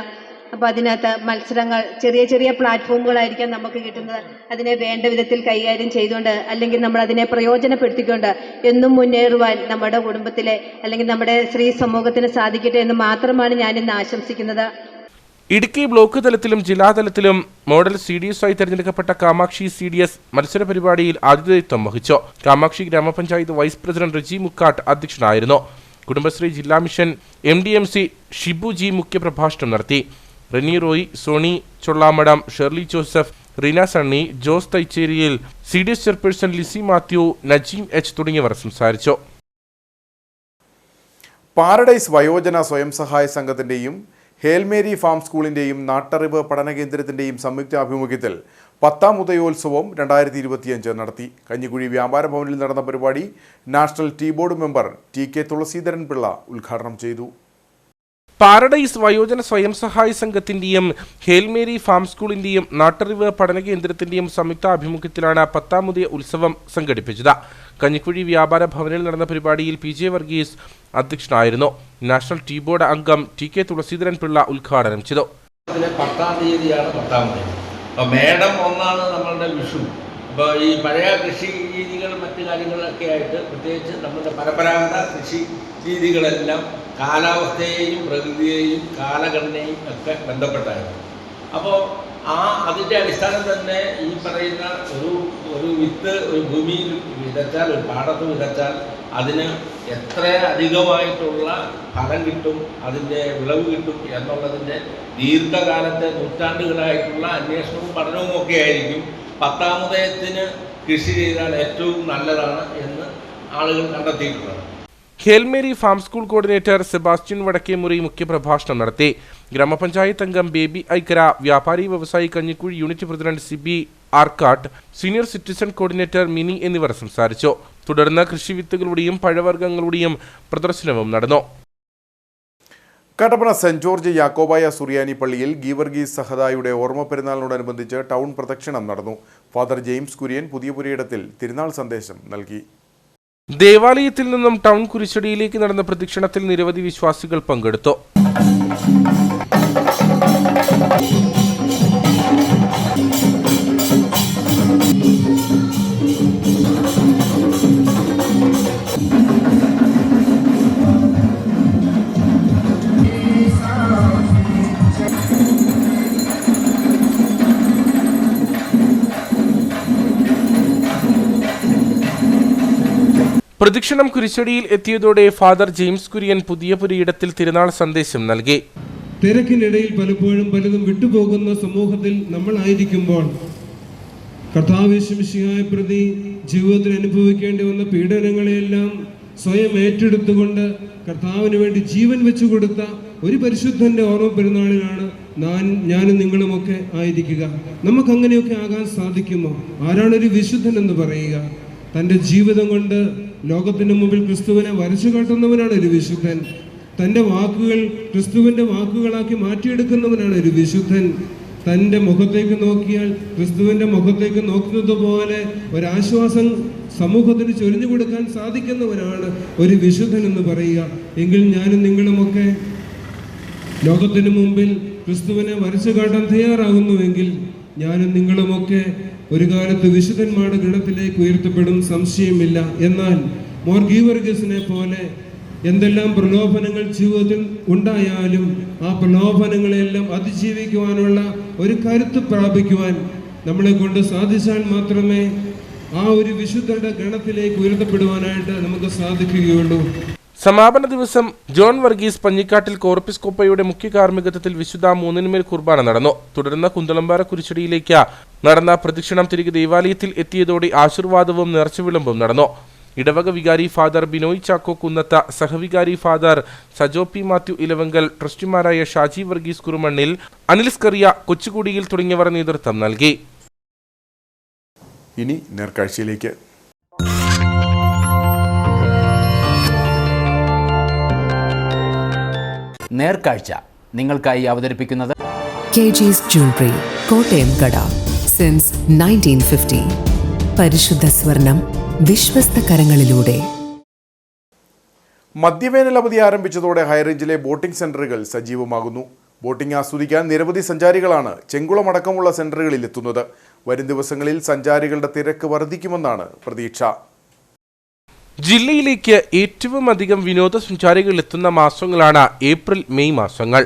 അപ്പോൾ അതിനകത്ത് മത്സരങ്ങൾ ചെറിയ ചെറിയ പ്ലാറ്റ്ഫോമുകളായിരിക്കാം നമുക്ക് കിട്ടുന്നത്. അതിനെ വേണ്ട വിധത്തിൽ കൈകാര്യം ചെയ്തുകൊണ്ട് അല്ലെങ്കിൽ നമ്മൾ അതിനെ പ്രയോജനപ്പെടുത്തിക്കൊണ്ട് എന്നും മുന്നേറുവാൻ നമ്മുടെ കുടുംബത്തിലെ അല്ലെങ്കിൽ നമ്മുടെ സ്ത്രീ സമൂഹത്തിന് സാധിക്കട്ടെ എന്ന് മാത്രമാണ് ഞാനിന്ന് ആശംസിക്കുന്നത്. ഇടുക്കി ബ്ലോക്ക് തലത്തിലും ജില്ലാതലത്തിലും മോഡൽ CDS ആയി തിരഞ്ഞെടുക്കപ്പെട്ട കാമാക്ഷി CDS മത്സര പരിപാടിയിൽ ആതിഥേയത്വം വഹിച്ചു. കാമാക്ഷി ഗ്രാമപഞ്ചായത്ത് വൈസ് പ്രസിഡന്റ് റിജി മുക്കാട്ട് അധ്യക്ഷനായിരുന്നു. കുടുംബശ്രീ ജില്ലാ മിഷൻ MDMC ഷിബു ജി മുഖ്യപ്രഭാഷണം നടത്തി. റെനി റോയ്, സോണി ചൊള്ളാമടം, ഷെർലി ജോസഫ്, റീന സണ്ണി, ജോസ് തൈച്ചേരിയിൽ, CDS chairperson Lissy Mathew, Najeem H തുടങ്ങിയവർ സംസാരിച്ചു. പാരഡൈസ് വയോജന സ്വയം സഹായ സംഘത്തിന്റെയും ഹേൽമേരി ഫാം സ്കൂളിന്റെയും നാട്ടറിവ് പഠന കേന്ദ്രത്തിന്റെയും സംയുക്ത ആഭിമുഖ്യത്തിൽ 10ാം ഉദയോത്സവം 2025 നടത്തി. കഞ്ഞിക്കുഴി വ്യാപാര ഭവനിൽ നടന്ന പരിപാടി national tea board member TK Thulaseedharan Pillai ഉദ്ഘാടനം ചെയ്തു. പാരഡൈസ് വയോജന സ്വയം സഹായ സംഘത്തിന്റെയും ഹേൽമേരി ഫാം സ്കൂളിന്റെയും നാട്ടറിവ് പഠന കേന്ദ്രത്തിന്റെയും സംയുക്ത ആഭിമുഖ്യത്തിലാണ് 10ാം ഉത്സവം സംഘടിപ്പിച്ചത്. കഞ്ഞിക്കുഴി വ്യാപാര ഭവനിൽ നടന്ന പരിപാടിയിൽ PJ വർഗീസ് അധ്യക്ഷനായിരുന്നു. നാഷണൽ ടീ ബോർഡ് അംഗം TK തുളസീധരൻ പിള്ള ഉദ്ഘാടനം ചെയ്തു. 10ാം തീയതിയാണ് 10ാം തീയതി. അപ്പോൾ മേടം 1 നമ്മളുടെ വിഷു. അപ്പോൾ ഈ പഴയ കൃഷി രീതികൾ മറ്റു കാര്യങ്ങളൊക്കെ ആയിട്ട് പ്രത്യേകിച്ച് നമ്മുടെ പരമ്പരാഗത കൃഷി രീതികളെല്ലാം കാലാവസ്ഥയെയും പ്രകൃതിയെയും കാലഘടനയും ഒക്കെ ബന്ധപ്പെട്ടായിരുന്നു. അപ്പോൾ അതിൻ്റെ അടിസ്ഥാനം തന്നെ ഈ പറയുന്ന ഒരു വിത്ത് ഒരു ഭൂമിയിൽ വിതച്ചാൽ, ഒരു പാടത്ത് വിതച്ചാൽ അതിന് എത്ര അധികമായിട്ടുള്ള ഫലം കിട്ടും, അതിൻ്റെ വിളവ് കിട്ടും എന്നുള്ളതിൻ്റെ ദീർഘകാലത്തെ നൂറ്റാണ്ടുകളായിട്ടുള്ള അന്വേഷണവും പഠനവും ഒക്കെ ആയിരിക്കും 10ാം ഉദയത്തിന് കൃഷി ചെയ്താൽ ഏറ്റവും നല്ലതാണ് എന്ന് ആളുകൾ കണ്ടെത്തിയിട്ടുള്ളത്. Hail Mary farm school coordinator Sebastian Vadakkemury മുഖ്യപ്രഭാഷണം നടത്തി. ഗ്രാമപഞ്ചായത്ത് അംഗം ബേബി ഐക്കര, വ്യാപാരി വ്യവസായി Kanjikuzhi unit president Siby Arkkattu, senior citizen coordinator Mini എന്നിവർ സംസാരിച്ചു. തുടർന്ന് കൃഷിവിത്തുകളുടെയും പഴവർഗ്ഗങ്ങളുടെയും പ്രദർശനവും നടന്നു. കട്ടപ്പന സെന്റ് ജോർജ് യാക്കോബായ സുറിയാനി പള്ളിയിൽ ഗീവർഗീസ് സഹദായുടെ ഓർമ്മ പെരുന്നാളിനോടനുബന്ധിച്ച് ടൗൺ പ്രദക്ഷിണം നടന്നു. ഫാദർ ജെയിംസ് കുര്യൻ പുതിയ പുരയിടത്തിൽ തിരുനാൾ സന്ദേശം നൽകി. ദേവാലയത്തിൽ നിന്നും ടൗൺ കുരിശടിയിലേക്ക് നടന്ന പ്രദക്ഷിണത്തിൽ നിരവധി വിശ്വാസികൾ പങ്കെടുത്തു. പ്രദക്ഷിണം കുരിശടിയിൽ എത്തിയതോടെ ഫാദർ ജെയിംസ് കുര്യൻ പുതിയ പുരയിടത്തിൽ തിരുനാൾ സന്ദേശം നൽകി. തിരക്കിനിടയിൽ പലപ്പോഴും പലതും വിട്ടുപോകുന്ന സമൂഹത്തിൽ നമ്മൾ ആയിരിക്കുമ്പോൾ കർത്താവ് യേശുമിശിഹായെ പ്രതി ജീവിതത്തിൽ അനുഭവിക്കേണ്ടി വന്ന പീഡനങ്ങളെയെല്ലാം സ്വയം ഏറ്റെടുത്തുകൊണ്ട് കർത്താവിന് വേണ്ടി ജീവൻ വെച്ചു കൊടുത്ത ഒരു പരിശുദ്ധന്റെ ഓർമ്മ പെരുന്നാളിലാണ് ഞാനും നിങ്ങളുമൊക്കെ ആയിരിക്കുക. നമുക്ക് അങ്ങനെയൊക്കെ ആകാൻ സാധിക്കുമോ? ആരാണൊരു വിശുദ്ധൻ എന്ന് പറയുക? തൻ്റെ ജീവിതം കൊണ്ട് ലോകത്തിന് മുമ്പിൽ ക്രിസ്തുവിനെ വരച്ചു കാട്ടുന്നവനാണ് ഒരു വിശുദ്ധൻ. തൻ്റെ വാക്കുകൾ ക്രിസ്തുവിൻ്റെ വാക്കുകളാക്കി മാറ്റിയെടുക്കുന്നവനാണ് ഒരു വിശുദ്ധൻ. തൻ്റെ മുഖത്തേക്ക് നോക്കിയാൽ ക്രിസ്തുവിൻ്റെ മുഖത്തേക്ക് നോക്കുന്നത് പോലെ ഒരാശ്വാസം സമൂഹത്തിന് ചൊരിഞ്ഞു കൊടുക്കാൻ സാധിക്കുന്നവനാണ് ഒരു വിശുദ്ധൻ എന്ന് പറയുക. എങ്കിൽ ഞാനും നിങ്ങളുമൊക്കെ ലോകത്തിന് മുമ്പിൽ ക്രിസ്തുവിനെ വരച്ചു കാട്ടാൻ തയ്യാറാകുന്നുവെങ്കിൽ ഞാനും നിങ്ങളുമൊക്കെ ഒരു കാലത്ത് വിശുദ്ധന്മാരുടെ ഗണത്തിലേക്ക് ഉയർത്തപ്പെടും, സംശയമില്ല. എന്നാൽ മോർ ഗീവർഗീസിനെ പോലെ എന്തെല്ലാം പ്രലോഭനങ്ങൾ ജീവിതത്തിൽ ഉണ്ടായാലും ആ പ്രലോഭനങ്ങളെല്ലാം അതിജീവിക്കുവാനുള്ള ഒരു കരുത്ത് പ്രാപിക്കുവാൻ നമ്മളെ കൊണ്ട് സാധിച്ചാൽ മാത്രമേ ആ ഒരു വിശുദ്ധരുടെ ഗണത്തിലേക്ക് ഉയർത്തപ്പെടുവാനായിട്ട് നമുക്ക് സാധിക്കുകയുള്ളൂ. സമാപന ദിവസം ജോൺ വർഗീസ് പഞ്ഞിക്കാട്ടിൽ കോർപ്പിസ്കോപ്പയുടെ മുഖ്യ കാർമ്മികത്വത്തിൽ വിശുദ്ധ മൂന്നിന്മേൽ കുർബാന നടന്നു. തുടർന്ന് കുന്തളമ്പാറ കുരിശടിയിലേക്ക് നടന്ന പ്രദക്ഷിണം തിരികെ ദേവാലയത്തിൽ എത്തിയതോടെ ആശീർവാദവും നേർച്ചവിളമ്പും നടന്നു. ഇടവക വികാരി father Binoy Chacko കുന്നത്ത, സഹവികാരി father Sajo P Mathew Elavankal, ട്രസ്റ്റിമാരായ Shaji Varghese കുറുമണ്ണിൽ, Anil Scaria, കൊച്ചുകുടിയിൽ തുടങ്ങിയവർ നേതൃത്വം നൽകി. ഇനി നേർക്കാഴ്ചയിലേക്ക്. നേർക്കാഴ്ച നിങ്ങൾക്കായി അവതരിപ്പിക്കുന്നത് KG's Jewelry, കോട്ടയം കട. സിൻസ് 1950. പരിശുദ്ധ സ്വർണം വിശ്വസ്ത കരങ്ങളിലൂടെ. മധ്യവേനൽ അവധി ആരംഭിച്ചതോടെ ഹൈറേഞ്ചിലെ ബോട്ടിംഗ് സെന്ററുകൾ സജീവമാകുന്നു. ബോട്ടിംഗ് ആസ്വദിക്കാൻ നിരവധി സഞ്ചാരികളാണ് ചെങ്കുളമടക്കമുള്ള സെന്ററുകളിൽ എത്തുന്നത്. വരും ദിവസങ്ങളിൽ സഞ്ചാരികളുടെ തിരക്ക് വർദ്ധിക്കുമെന്നാണ് പ്രതീക്ഷ. ജില്ലയിലേക്ക് ഏറ്റവും അധികം വിനോദസഞ്ചാരികൾ എത്തുന്ന മാസങ്ങളാണ് ഏപ്രിൽ മെയ് മാസങ്ങൾ.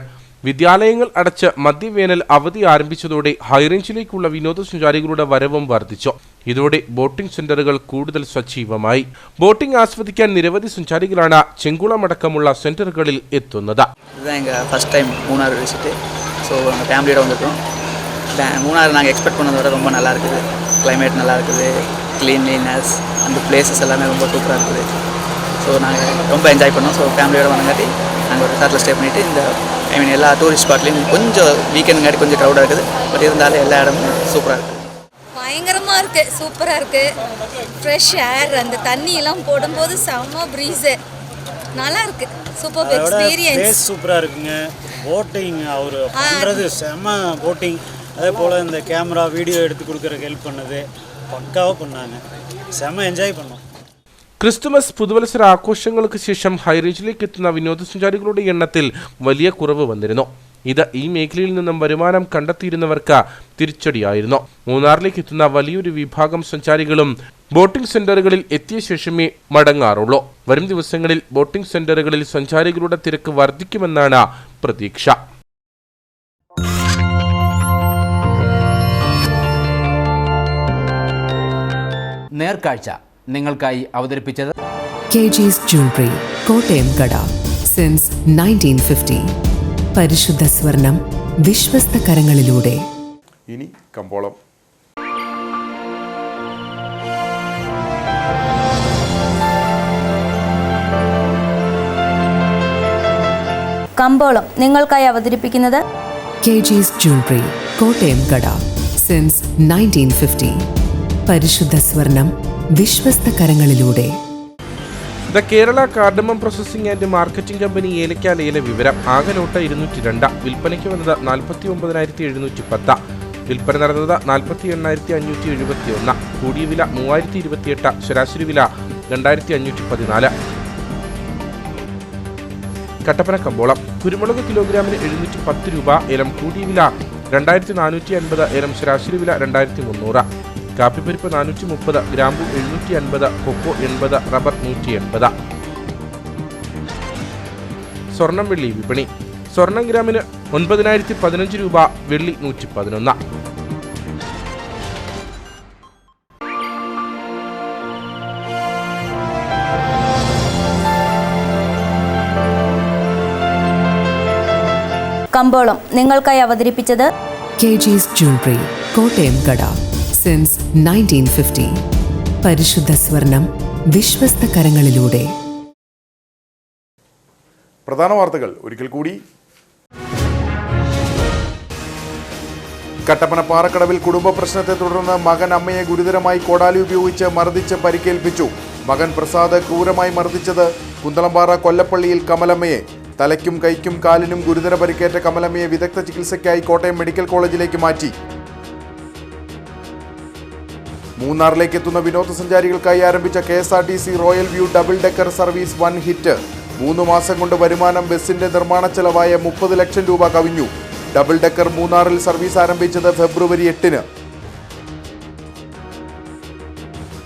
വിദ്യാലയങ്ങൾ അടച്ച് മധ്യവേനൽ അവധി ആരംഭിച്ചതോടെ ഹൈറേഞ്ചിലേക്കുള്ള വിനോദസഞ്ചാരികളുടെ വരവും വർദ്ധിച്ചു. ഇതോടെ ബോട്ടിംഗ് സെന്ററുകൾ കൂടുതൽ സജീവമായി. ബോട്ടിംഗ് ആസ്വദിക്കാൻ നിരവധി സഞ്ചാരികളാണ് ചെങ്കുളമടക്കമുള്ള സെന്ററുകളിൽ എത്തുന്നത്. First time Munnar visit. So எங்கள் ஃபேமிலியோட வந்திருக்கோம். மூணார் நாங்கள் எக்ஸ்பெக்ட் பண்ணதை விட ரொம்ப நல்லா இருக்குது. கிளைமேட் நல்லா இருக்குது, க்ளீன்லினஸ், அந்த பிளேசஸ் எல்லாமே ரொம்ப சூப்பராக இருக்குது. ஸோ நாங்கள் ரொம்ப என்ஜாய் பண்ணோம். ஸோ ஃபேமிலியோட வந்தங்காட்டி நாங்கள் ஒரு ரிசார்ட்டில் ஸ்டே பண்ணிவிட்டு இந்த எல்லா டூரிஸ்ட் ஸ்பாட்லேயும் கொஞ்சம் வீக்கெண்டுங்காட்டி கொஞ்சம் க்ரௌடாக இருக்குது. பட் இருந்தாலும் எல்லா இடமும் சூப்பராக இருக்குது. பயங்கரமாக இருக்குது, சூப்பராக இருக்குது. ஃப்ரெஷ் ஏர், அந்த தண்ணியெல்லாம் போடும்போது செம்ம ப்ரீஸு, நல்லா இருக்குது. சூப்பர் எக்ஸ்பீரியன்ஸ், சூப்பராக இருக்குங்க. போட்டிங் அவர் பண்ணுறது செம்ம போட்டிங். அதே போல் இந்த கேமரா வீடியோ எடுத்து கொடுக்குறக்கு ஹெல்ப் பண்ணது പക്കാവ് பண்ணாங்க. செம்ம എൻജോയ് பண்ணோம். ക്രിസ്തുമസ് പുതുവത്സര ആഘോഷങ്ങൾക്ക് ശേഷം ഹൈറേഞ്ചിലേക്ക് എത്തുന്ന വിനോദസഞ്ചാരികളുടെ എണ്ണത്തിൽ വലിയ കുറവ് വന്നിരുന്നു. ഇത് ഈ മേഖലയിൽ നിന്നും വരുമാനം കണ്ടെത്തിയിരുന്നവർക്ക് തിരിച്ചടിയായിരുന്നു. മൂന്നാറിലേക്ക് എത്തുന്ന വലിയൊരു വിഭാഗം സഞ്ചാരികളും ബോട്ടിംഗ് സെന്ററുകളിൽ എത്തിയ ശേഷമേ മടങ്ങാറുള്ളൂ. വരും ദിവസങ്ങളിൽ ബോട്ടിംഗ് സെന്ററുകളിൽ സഞ്ചാരികളുടെ തിരക്ക് വർദ്ധിക്കുമെന്നാണ് പ്രതീക്ഷ. നേർക്കാഴ്ച നിങ്ങൾക്കായി അവതരിപ്പിച്ചത് KG's Jewelry, കോട്ടയം കട. സിൻസ് 1950. പരിശുദ്ധ സ്വർണം വിശ്വസ്ത കരങ്ങളിലൂടെ. ഇനി കമ്പോളം. കമ്പോളം നിങ്ങൾക്കായി അവതരിപ്പിക്കുന്നത് KG's Jewelry, കോട്ടയം കട. സിൻസ് 1950. പരിശുദ്ധ സ്വർണം വിശ്വസ്ത കരങ്ങളിലൂടെ. The Kerala cardamom processing and marketing company ഏലക്ക ലേല വിവരം. ആകെ ലോട്ട് 202. വിൽപ്പനയ്ക്ക് വന്നത് 49,710. വിൽപ്പന നടന്നത് 48,571. കൂടിയ വില 3,028. ശരാശരി വില 2,514. കട്ടപ്പന കമ്പോളം. കുരുമുളക് കിലോഗ്രാമിന് 710 രൂപ. ഏലം കൂടിയ വില 2,450. ഏലം ശരാശരി വില 2,300. കാപ്പിപ്പരിപ്പ് 430, ഗ്രാമ്പു 750, കൊക്കോ 80, റബ്ബർ 180. സ്വർണം വെള്ളി വിപണി. സ്വർണം ഗ്രാമിന് 9,015 രൂപ, വെള്ളി 111. കമ്പോളം നിങ്ങൾക്കായി അവതരിപ്പിച്ചത് KG's Jewelry, കോട്ടയം കട. സിൻസ് 1950. പരിശുദ്ധ സ്വർണം വിശ്വസ്ത കരങ്ങളിലൂടെ. പ്രധാന വാർത്തകൾ ഒരിക്കൽ കൂടി. കട്ടപ്പന പാറക്കടവിൽ കുടുംബ പ്രശ്നത്തെ തുടർന്ന് മകൻ അമ്മയെ ഗുരുതരമായി കോടാലി ഉപയോഗിച്ച് മർദ്ദിച്ച് പരിക്കേൽപ്പിച്ചു. മകൻ പ്രസാദ് ക്രൂരമായി മർദ്ദിച്ചത് കുന്തളംപാറ കൊല്ലപ്പള്ളിയിൽ കമലമ്മയെ. തലയ്ക്കും കൈക്കും കാലിനും ഗുരുതര പരിക്കേറ്റ കമലമ്മയെ വിദഗ്ധ ചികിത്സയ്ക്കായി കോട്ടയം മെഡിക്കൽ കോളേജിലേക്ക് മാറ്റി. മൂന്നാറിലേക്ക് എത്തുന്ന വിനോദസഞ്ചാരികൾക്കായി ആരംഭിച്ച KSRTC royal view double decker service വൻ ഹിറ്റ്. 3 മാസം കൊണ്ട് വരുമാനം ബസിന്റെ നിർമ്മാണ ചെലവായ 30 ലക്ഷം രൂപ കവിഞ്ഞു. ഡബിൾ ഡെക്കർ മൂന്നാറിൽ സർവീസ് ആരംഭിച്ചത് ഫെബ്രുവരി 8-ന്.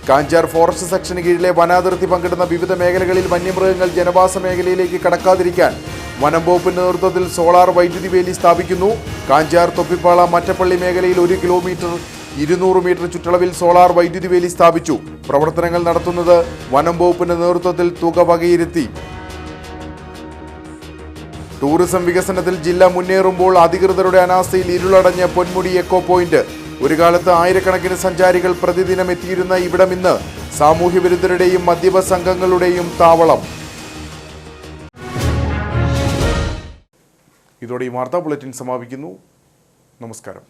കാഞ്ചാർ ഫോറസ്റ്റ് സെക്ഷന് കീഴിലെ വനാതിർത്തി പങ്കിടുന്ന വിവിധ മേഖലകളിൽ വന്യമൃഗങ്ങൾ ജനവാസ മേഖലയിലേക്ക് കടക്കാതിരിക്കാൻ വനം വകുപ്പിന്റെ നേതൃത്വത്തിൽ സോളാർ വൈദ്യുതി വേലി സ്ഥാപിക്കുന്നു. കാഞ്ചാർ, തൊപ്പിപ്പാള, മറ്റപ്പള്ളി മേഖലയിൽ 1 കിലോമീറ്റർ 200 മീറ്റർ ചുറ്റളവിൽ സോളാർ വൈദ്യുതി വേലി സ്ഥാപിച്ചു. പ്രവർത്തനങ്ങൾ നടത്തുന്നത് വനം വകുപ്പിന്റെ നേതൃത്വത്തിൽ തുക വകയിരുത്തി. ടൂറിസം വികസനത്തിൽ ജില്ല മുന്നേറുമ്പോൾ അധികൃതരുടെ അനാസ്ഥയിൽ ഇരുളടഞ്ഞ പൊന്മുടി എക്കോ പോയിന്റ്. ഒരു കാലത്ത് ആയിരക്കണക്കിന് സഞ്ചാരികൾ പ്രതിദിനം എത്തിയിരുന്ന ഇവിടം ഇന്ന് സാമൂഹ്യ വിരുദ്ധരുടെയും മദ്യപ സംഘങ്ങളുടെയും താവളം. ഇതോടെ ഈ വാർത്താ ബുള്ളറ്റിൻ സമാപിക്കുന്നു. നമസ്കാരം.